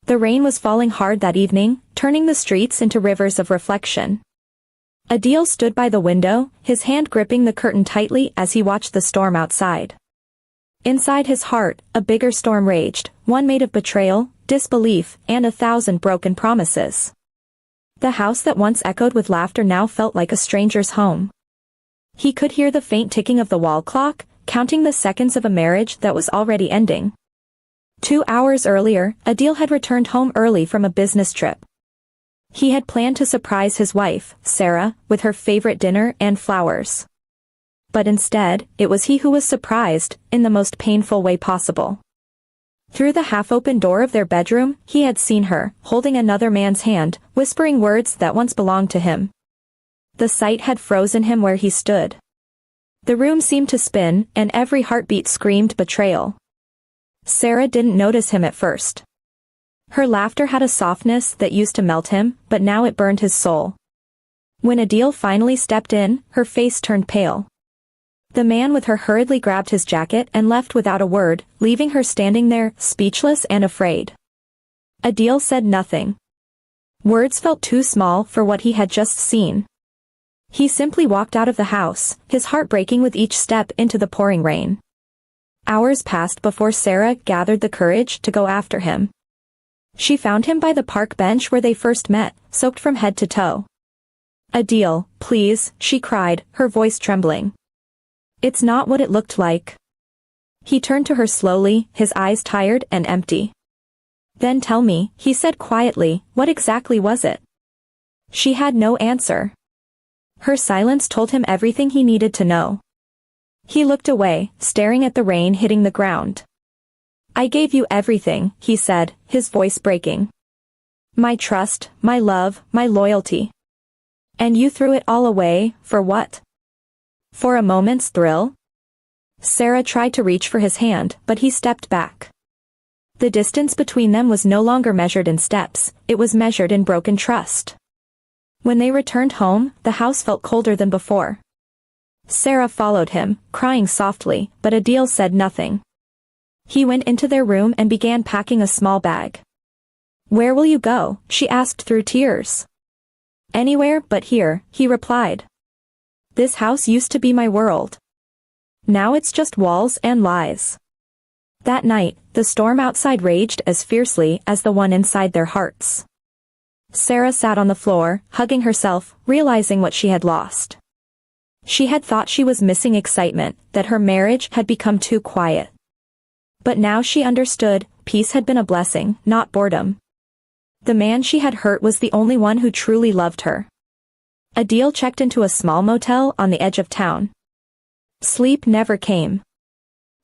The rain was falling hard that evening, turning the streets into rivers of reflection. Adil stood by the window, his hand gripping the curtain tightly as he watched the storm outside. Inside his heart, a bigger storm raged, one made of betrayal, disbelief, and 1,000 broken promises. The house that once echoed with laughter now felt like a stranger's home. He could hear the faint ticking of the wall clock, counting the seconds of a marriage that was already ending. 2 hours earlier, Adil had returned home early from a business trip. He had planned to surprise his wife, Sarah, with her favorite dinner and flowers. But instead, it was he who was surprised, in the most painful way possible. Through the half-open door of their bedroom, he had seen her, holding another man's hand, whispering words that once belonged to him. The sight had frozen him where he stood. The room seemed to spin, and every heartbeat screamed betrayal. Sarah didn't notice him at first. Her laughter had a softness that used to melt him, but now it burned his soul. When Adil finally stepped in, her face turned pale. The man with her hurriedly grabbed his jacket and left without a word, leaving her standing there, speechless and afraid. Adil said nothing. Words felt too small for what he had just seen. He simply walked out of the house, his heart breaking with each step into the pouring rain. Hours passed before Sarah gathered the courage to go after him. She found him by the park bench where they first met, soaked from head to toe. "Adil, please," she cried, her voice trembling. "It's not what it looked like." He turned to her slowly, his eyes tired and empty. "Then tell me," he said quietly, "what exactly was it?" She had no answer. Her silence told him everything he needed to know. He looked away, staring at the rain hitting the ground. "I gave you everything," he said, his voice breaking. "My trust, my love, my loyalty. And you threw it all away, for what? For a moment's thrill?" Sarah tried to reach for his hand, but he stepped back. The distance between them was no longer measured in steps, it was measured in broken trust. When they returned home, the house felt colder than before. Sarah followed him, crying softly, but Adil said nothing. He went into their room and began packing a small bag. "Where will you go?" she asked through tears. "Anywhere but here," he replied. "This house used to be my world. Now it's just walls and lies." That night, the storm outside raged as fiercely as the one inside their hearts. Sarah sat on the floor, hugging herself, realizing what she had lost. She had thought she was missing excitement, that her marriage had become too quiet. But now she understood, peace had been a blessing, not boredom. The man she had hurt was the only one who truly loved her. Adil checked into a small motel on the edge of town. Sleep never came.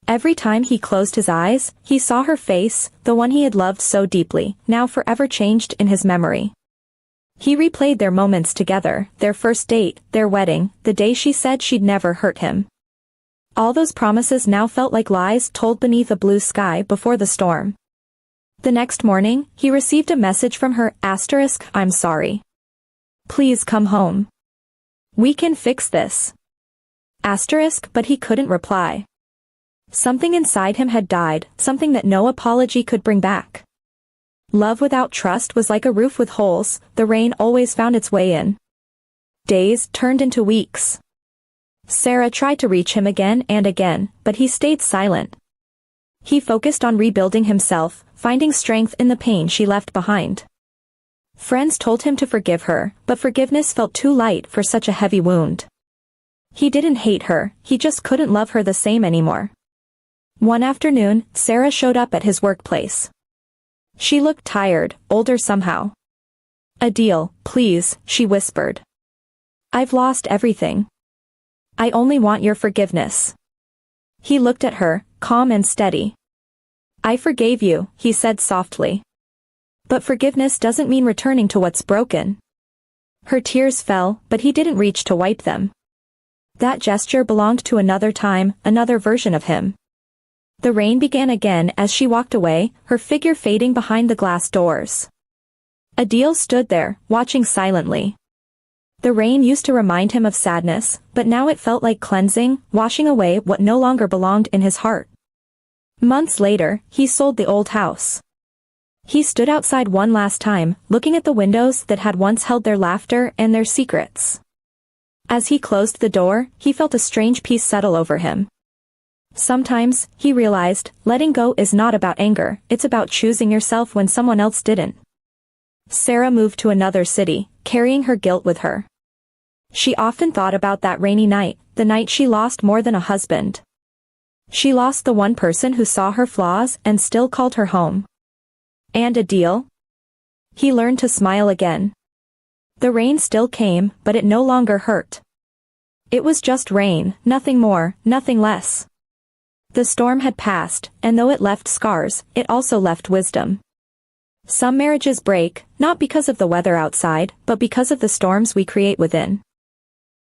Every time he closed his eyes, he saw her face, the one he had loved so deeply, now forever changed in his memory. He replayed their moments together, their first date, their wedding, the day she said she'd never hurt him. All those promises now felt like lies told beneath a blue sky before the storm. The next morning, he received a message from her, "I'm sorry. Please come home. We can fix this." But he couldn't reply. Something inside him had died, something that no apology could bring back. Love without trust was like a roof with holes, the rain always found its way in. Days turned into weeks. Sarah tried to reach him again and again, but he stayed silent. He focused on rebuilding himself, finding strength in the pain she left behind. Friends told him to forgive her, but forgiveness felt too light for such a heavy wound. He didn't hate her, he just couldn't love her the same anymore. One afternoon, Sarah showed up at his workplace. She looked tired, older somehow. "Adil, please," she whispered. "I've lost everything. I only want your forgiveness." He looked at her, calm and steady. "I forgave you," he said softly. "But forgiveness doesn't mean returning to what's broken." Her tears fell, but he didn't reach to wipe them. That gesture belonged to another time, another version of him. The rain began again as she walked away, her figure fading behind the glass doors. Adil stood there, watching silently. The rain used to remind him of sadness, but now it felt like cleansing, washing away what no longer belonged in his heart. Months later, he sold the old house. He stood outside one last time, looking at the windows that had once held their laughter and their secrets. As he closed the door, he felt a strange peace settle over him. Sometimes, he realized, letting go is not about anger, it's about choosing yourself when someone else didn't. Sarah moved to another city, carrying her guilt with her. She often thought about that rainy night, the night she lost more than a husband. She lost the one person who saw her flaws and still called her home. And Adil? He learned to smile again. The rain still came, but it no longer hurt. It was just rain, nothing more, nothing less. The storm had passed, and though it left scars, it also left wisdom. Some marriages break, not because of the weather outside, but because of the storms we create within.